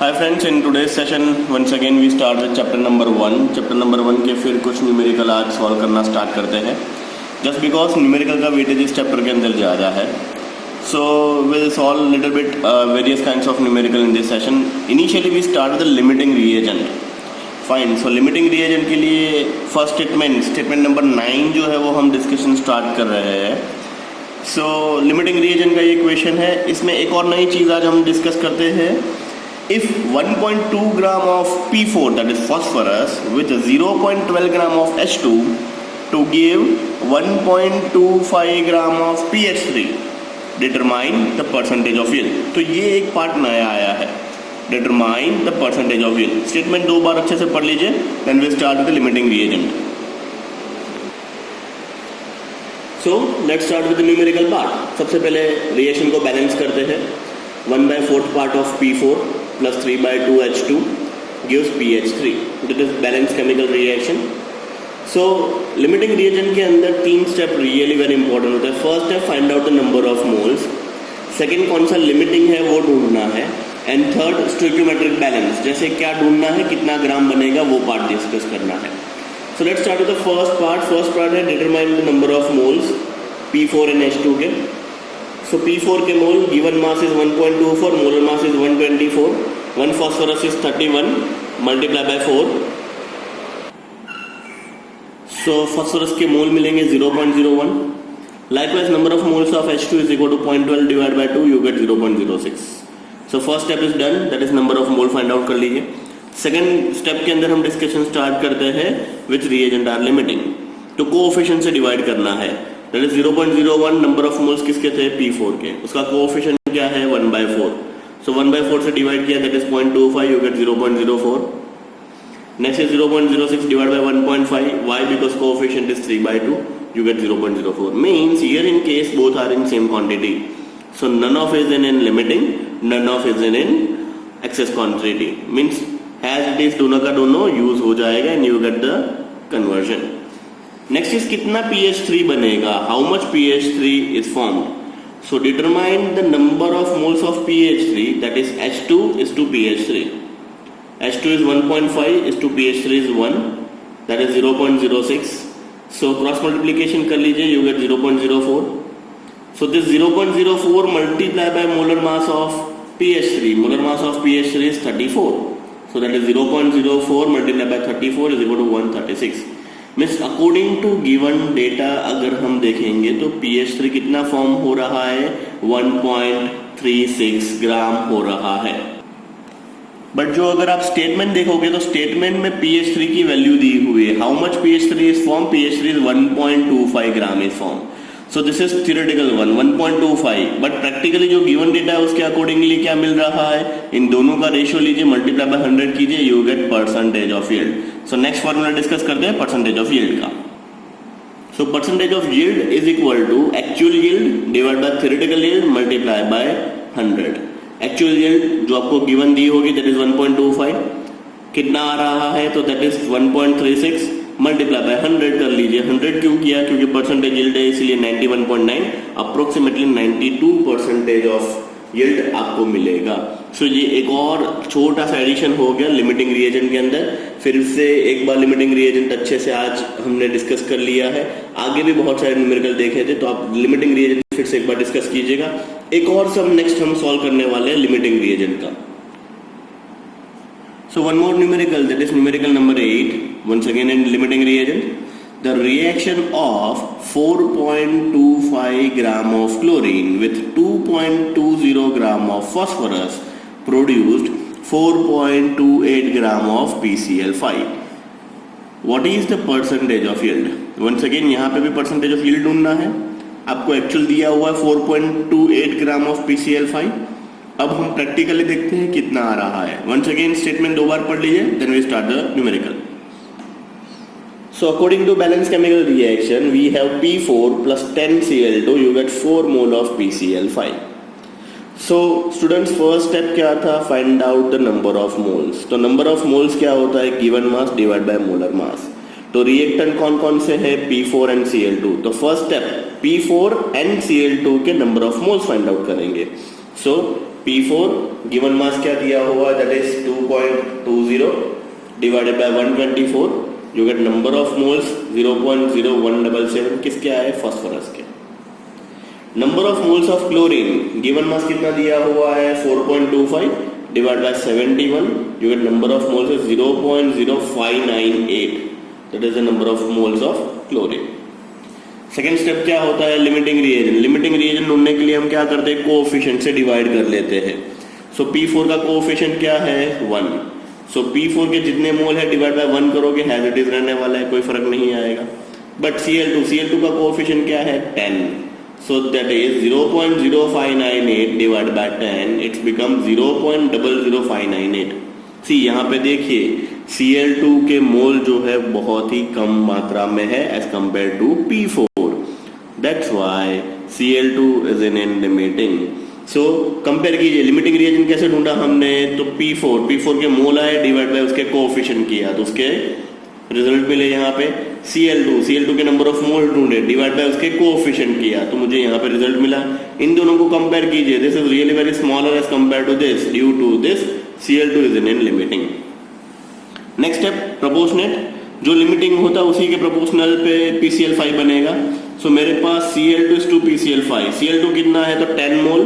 Hi friends, in today's session once again we start with chapter number 1. Chapter number 1 के फिर कुछ numerical आज solve करना start करते हैं. जस्ट बिकॉज न्यूमेरिकल का वेटेज इस चैप्टर के अंदर ज़्यादा है. So will solve little bit various kinds of numerical in this session. Initially we start the limiting reagent. Fine. So limiting reagent के लिए फर्स्ट स्टेटमेंट नंबर 9 जो है वो हम डिस्कशन स्टार्ट कर रहे हैं. सो लिमिटिंग रिएजेंट का ये क्वेश्चन है. इसमें एक और नई चीज़ आज हम डिस्कस करते हैं. If 1.2 gram of P4, that is phosphorus, with 0.12 gram of H2 to give 1.25 gram of PH3, determine the percentage of yield. तो ये एक पार्ट नया आया है. Determine the percentage of yield. Statement दो बार अच्छे से पढ़ लीजिए. Then we start with the limiting reagent. So let's start with the numerical part. सबसे पहले रिएक्शन को बैलेंस करते हैं. 1/4 part of P4 plus 3/2 H2 gives PH3. That is balanced chemical reaction. So limiting reagent के अंदर 3 step really very important होता है. First है find out the number of moles. Second कौन सा लिमिटिंग है वो ढूंढना है. एंड थर्ड स्टोइकियोमेट्रिक बैलेंस, जैसे क्या ढूंढना है, कितना ग्राम बनेगा, वो पार्ट डिस्कस करना है. So let's start with the first part. First part है determine the number of moles P4 and H2 के. So P4 के mole given mass is 1.24, molar mass is 124, 1 phosphorus is 31 multiply by 4. So phosphorus के मोल मिलेंगे 0.01. Likewise number of moles of H2 is equal to 0.12 divided by 2, you get 0.06. So first step is done, that is number of mole find out कर लीजिए. Second step के अंदर हम discussion start करते हैं which reagent are limiting. तो coefficient से divide करना है. That is 0.01. Number of moles किसके थे? P4 के. उसका कोएफिशिएंट क्या है? 1/4. So 1/4 से डिवाइड किया, that is 0.25, you get 0.04. Next is 0.06 divided by 1.5. Why? Because coefficient is 3/2, you get 0.04. Means here in case both are in same quantity. So none of is in limiting, none of is in excess quantity. Means as it is दोनों का दोनों use हो जाएगा and you get the conversion. Next is कितना PH3 बनेगा, how much PH3 is formed. So determine the number of moles of PH3, that is H2 is to PH3. H2 is 1.5 is to PH3 is 1, that is 0.06. So cross multiplication कर लीजिए, you get 0.04. So this 0.04 multiply by molar mass of PH3. Molar mass of PH3 is 34. So that is 0.04 multiplied by 34 is equal to 136. Means according to given data अगर हम देखेंगे तो PH3 कितना form हो रहा है? 1.36 ग्राम हो रहा है. बट जो अगर आप स्टेटमेंट देखोगे तो स्टेटमेंट में PH3 की वैल्यू दी हुई है. How much PH3 is form? PH3 is 1.25 gram is form. So this is theoretical 1.25. But practically जो गिवन डेटा है उसके अकॉर्डिंगली क्या मिल रहा है? इन दोनों का रेशियो लीजिए, मल्टीप्लाई बाय 100 कीजिए, you get percentage of yield. So next formula discuss करते हैं परसेंटेज ऑफ यील्ड का. So percentage of yield is equal to actual yield divide by theoretical yield multiply by 100. Actual yield जो आपको given the होगी that is 1.25. कितना आ रहा है? तो दैट इज 1.36 मल्टीप्लाई बाय 100 कर लीजिए. 100 क्यों किया? क्योंकि परसेंटेज यील्ड है इसलिए 91.9, अप्रोक्सीमेटली 92% ऑफ यील्ड आपको मिलेगा. सो ये एक और छोटा सा एडिशन हो गया लिमिटिंग रिएजेंट के अंदर. फिर से एक बार लिमिटिंग रिएजेंट अच्छे से आज हमने डिस्कस कर लिया है. आगे भी बहुत सारे न्यूमेरिकल देखे थे तो आप लिमिटिंग रिएजेंट फिर से एक बार डिस्कस कीजिएगा. एक और सम नेक्स्ट हम सॉल्व करने वाले हैं लिमिटिंग रिएजेंट का. So one more numerical, that is numerical number 8. Once again in limiting reagent, the reaction of 4.25 gram of chlorine with 2.20 gram of phosphorus produced 4.28 gram of PCl5. What is the percentage of yield? Once again यहाँ पे भी percentage of yield ढूंढना है. आपको actual दिया हुआ है 4.28 gram of PCl5. अब हम प्रैक्टिकली देखते हैं कितना आ रहा है. वंस अगेन स्टेटमेंट दो बार पढ़ लीजिए, then we start the numerical. So according to balance chemical reaction we have P4 plus 10Cl2, you get 4 mole of PCl5. So students first step क्या था? Find out the number of moles. तो number of moles क्या होता है? Given mass divide by molar mass. तो reactant कौन कौन से है? P4 and Cl2. तो first step P4 and Cl2 के number of moles find out करेंगे. सो P4 गिवन मास क्या दिया हुआ, that is 2.20 divided by 124, you get number of moles 0.0177, किसके आए, फास्फोरस के। Number of moles of chlorine given mass कितना दिया हुआ है 4.25 divide by 71, you get number of moles is 0.0598, that is the number of moles of chlorine. Second step क्या होता है, लिमिटिंग रिएजेंट। लिमिटिंग रिएजेंट ढूंढने के लिए हम क्या करते हैं, कोएफिशिएंट से डिवाइड कर लेते हैं। सो P4 का कोएफिशिएंट क्या है 1, सो P4 के जितने मोल है डिवाइड बाय 1 करोगे, एज इट इज रहने वाला है, कोई फर्क नहीं आएगा। बट Cl2 का कोएफिशिएंट क्या है 10, so that is 0.0598 divide by 10, it's become 0.00598। सी यहाँ पे देखिए Cl2 के मोल जो है बहुत ही कम मात्रा में है as compare to P4, that's why Cl2 is in limiting. So compare कीजिए, लिमिटिंग रिएजेंट कैसे ढूंढा हमने, तो P4 के मोल आए डिवाइड बाय उसके कोएफिशिएंट किया तो उसके रिजल्ट मिले यहाँ पे। Cl2 के नंबर ऑफ मोल ढूंढे डिवाइड बाय उसके कोएफिशिएंट किया तो मुझे यहाँ पे रिजल्ट मिला। इन दोनों को कंपेयर कीजिए, this is really very smaller as compare to this, due to this Cl2 is in limiting. Next step proportionate, जो लिमिटिंग होता है उसी के प्रोपोर्शनल पे PCl5 बनेगा। सो मेरे पास Cl2 is to PCl5, Cl2 कितना है तो 10 मोल,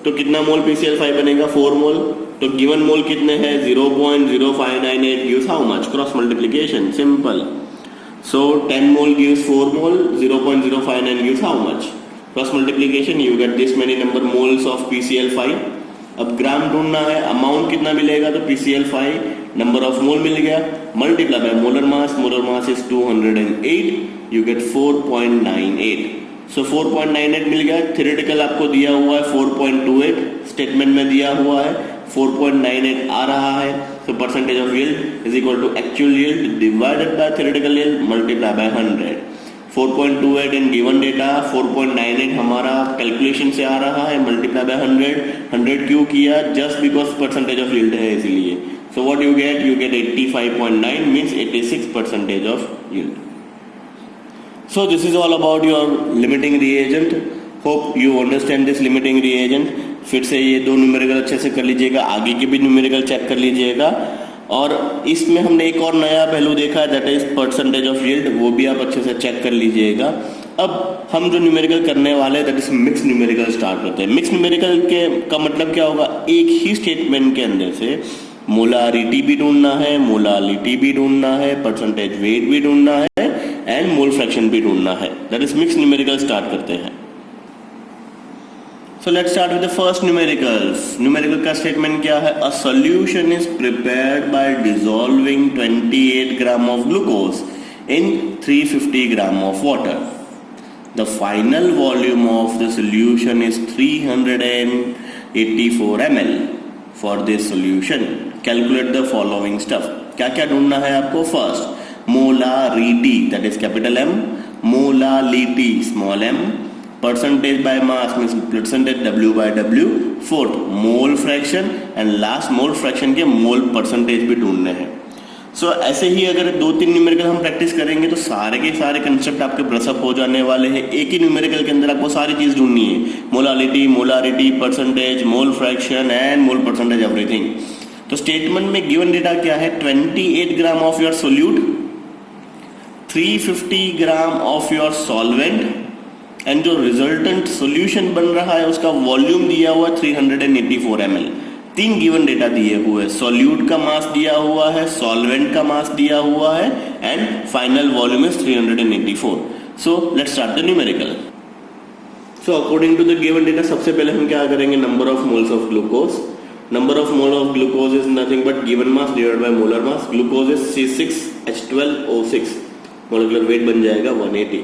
तो कितना मोल PCl5 बनेगा 4 मोल, तो गिवन मोल कितने हैं 0.0598 gives how much, cross multiplication simple. So 10 mole gives 4 mole, 0.059 gives how much, cross multiplication, you get this many number moles of PCl5। अब ग्राम ढूंढना है, अमाउंट कितना मिलेगा तो PCl5 नंबर ऑफ मोल मिल गया, multiply by molar mass is 208, you get 4.98। सो 4.98 मिल गया। Theoretical आपको दिया हुआ है 4.28, स्टेटमेंट में दिया हुआ है 4.98 आ रहा है। So percentage of yield is equal to actual yield divided by theoretical yield multiply by 100। 4.28 in given data, 4.98 हमारा कैलकुलेशन से आ रहा है, मल्टीप्लाई बाय 100 क्यों किया, just because percentage of yield है इसीलिए। So what you get 85.9 means 86% of yield. So this is all about your limiting reagent. Hope you understand this limiting reagent. फिर से ये दो न्यूमेरिकल अच्छे से कर लीजिएगा, आगे के भी न्यूमेरिकल चेक कर लीजिएगा। और इसमें हमने एक और नया पहलू देखा है, that is percentage of yield, वो भी आप अच्छे से चेक कर लीजिएगा। अब हम जो न्यूमेरिकल करने वाले हैं that is mix numerical start करते हैं। मिक्स न्यूमेरिकल के का मतलब क्या होगा, एक ही स्टेटमेंट के अंदर से मोलारिटी भी ढूंढना है, मोलालिटी भी ढूंढना है, परसेंटेज वेट भी ढूंढना है एंड मोल फ्रैक्शन भी ढूंढना है, that is mix numerical start करते हैं। सो let's start with the first numericals. Numerical का स्टेटमेंट क्या है, a solution is prepared by dissolving 28 gram of glucose in 350 gram of water. The final volume of the solution is 384 ml। For this solution calculate the following stuff. क्या क्या ढूंढना है आपको, first molarity that is capital M, molality small m, percentage by mass means percentage W by W, fourth mole fraction and last mole fraction के मोल percentage भी ढूंढने हैं। सो ऐसे ही अगर 2-3 न्यूमेरिकल हम प्रैक्टिस करेंगे तो सारे के सारे कंसेप्ट आपके ब्रशअप हो जाने वाले हैं। एक ही न्यूमेरिकल के अंदर आपको सारी चीज ढूंढनी है, molality, molarity, percentage, mole fraction and mole percentage everything. तो स्टेटमेंट में गिवन डेटा क्या है, 28 gram of your solute, 350 gram of your solvent and जो रिजल्टेंट सॉल्यूशन बन रहा है उसका वॉल्यूम दिया हुआ 384 ml। 3 गिवन डेटा दिए हुए, सॉल्यूट का मास दिया हुआ है, सॉल्वेंट का मास दिया हुआ है and final volume is 384। So let's start the numerical. So according to the given data सबसे पहले हम क्या करेंगे, number of moles of glucose. Number of mole of glucose is nothing but given mass divided by molar mass. Glucose is C6H12O6, molecular weight बन जाएगा 180,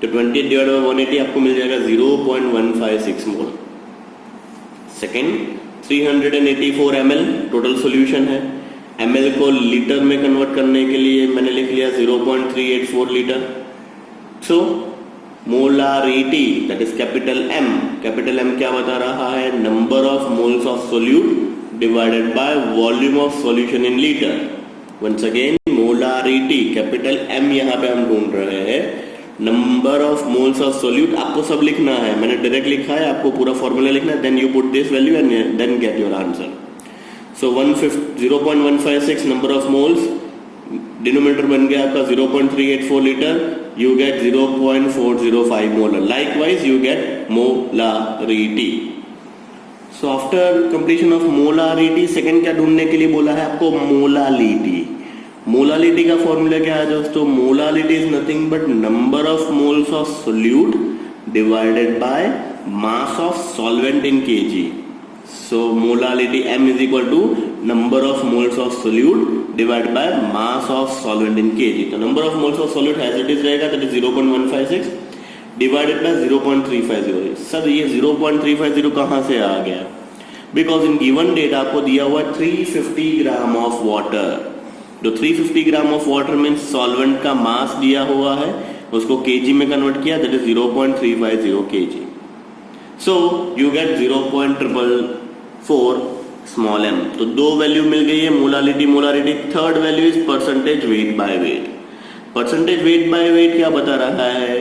तो 28 divide by 180 आपको मिल जाएगा 0.156 mole. Second 384 ml total solution है। ml को litre में convert करने के लिए मैंने लिख लिया 0.384 litre. So molarity that is capital M, capital M क्या बता रहा है, number of moles of solute divided by volume of solution in litre. Once again molarity capital M यहाँ पे हम ढूंढ रहे हैं, number of moles of solute, आपको सब लिखना है, मैंने डायरेक्ट लिखा है, आपको पूरा फॉर्मूला लिखना है, then you put this value and then get your answer. So 0.156 number of moles, denominator बन गया आपका 0.384 litre, you get 0.405 molar. Likewise you get molarity. So after completion of molarity, second क्या ढूंढने के लिए बोला है आपको? मोलालिटी. मोलालिटी का फॉर्मूला क्या है दोस्तों? Molality is nothing but number of moles of solute divided by mass of solvent in kg. So molality m is equal to number of moles of solute divided by mass of solvent in kg. तो number of moles of solute as it is रहेगा, that is 0.156 divided by 0.350. Sir ये 0.350 कहां से आ गया? Because in given date आपको दिया हुआ 350 gram of water. जो 350 gram of water means solvent का मास दिया हुआ है, उसको केजी में कन्वर्ट किया, that is 0.350 KG. So you get 0.444 small m. तो दो वैल्यू मिल गई है, molarity. Third value is percentage weight by weight. Percentage weight by weight क्या बता रहा है?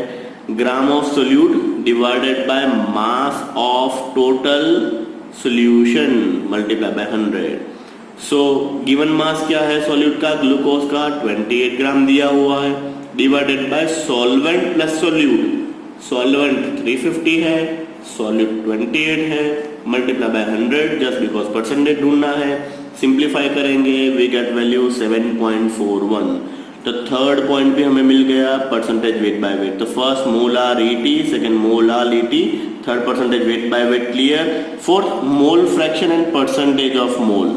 Gram of solute divided by mass of total solution multiply by 100. So given mass क्या है सॉल्यूट का? ग्लूकोज का 28 ग्राम दिया हुआ है, divided by solvent plus solute. Solvent 350 है, सॉल्यूट 28 है, multiply by 100 just because percentage ढूंढना है. सिंप्लीफाई करेंगे, वी गेट वैल्यू 7.41. तो थर्ड पॉइंट भी हमें मिल गया, परसेंटेज वेट बाय वेट. तो first molarity, second molality, third percentage weight by weight clear. Fourth mole fraction and percentage of mole.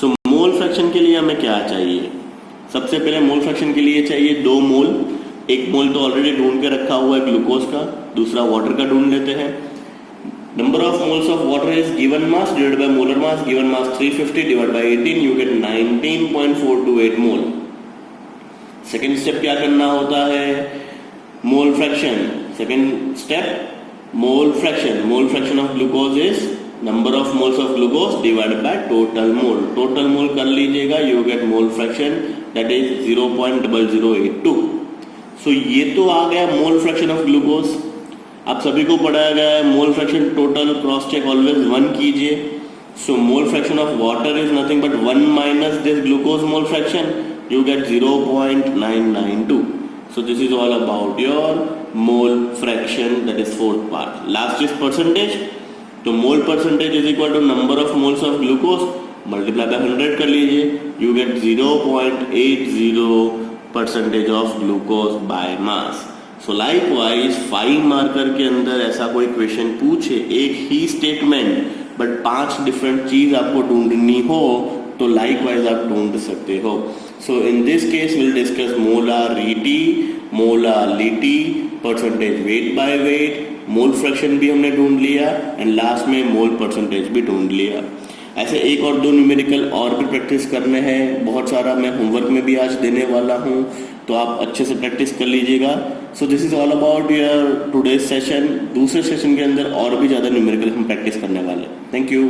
So mole fraction के लिए हमें क्या चाहिए? सबसे पहले मोल फ्रैक्शन के लिए चाहिए 2 मोल. एक मोल तो ऑलरेडी ढूंढ के रखा हुआ है ग्लूकोज का, दूसरा वाटर का ढूंढ लेते हैं. Number of moles of water is given mass divided by molar mass. Given mass 350 divided by 18, you get 19.428 mole. Second step क्या करना होता है? Mole fraction. Second step mole fraction. Mole fraction of glucose is number of moles of glucose divided by total mole. Total mole कर लीजिएगा, you get mole fraction that is 0.0082. सो ये तो आ गया मोल fraction of glucose. आप सभी को पढ़ाया गया है mole fraction total cross check always 1 कीजिए. So mole fraction of water is nothing but 1 minus this glucose mole fraction, you get 0.992. So this is all about your mole fraction, that is fourth part. Last is percentage. तो mole percentage is equal to number of moles of glucose multiply by 100 कर लीजिए, you get 0.80 percentage of glucose by mass. So likewise 5 marker के अंदर ऐसा कोई question पूछे, एक ही statement but 5 different चीज आपको ढूंढनी हो, तो लाइकवाइज आप ढूंढ सकते हो. So in this case we'll discuss molarity, molality, percentage weight by weight, mole fraction भी हमने ढूंढ लिया एंड लास्ट में मोल परसेंटेज भी ढूंढ लिया. ऐसे एक और 2 न्यूमेरिकल और भी प्रैक्टिस करने हैं, बहुत सारा मैं होमवर्क में भी आज देने वाला हूं, तो आप अच्छे से प्रैक्टिस कर लीजिएगा. So this is all about your today's session. दूसरे सेशन के अंदर और भी ज़्यादा न्यूमेरिकल हम प्रैक्टिस करने वाले. Thank you.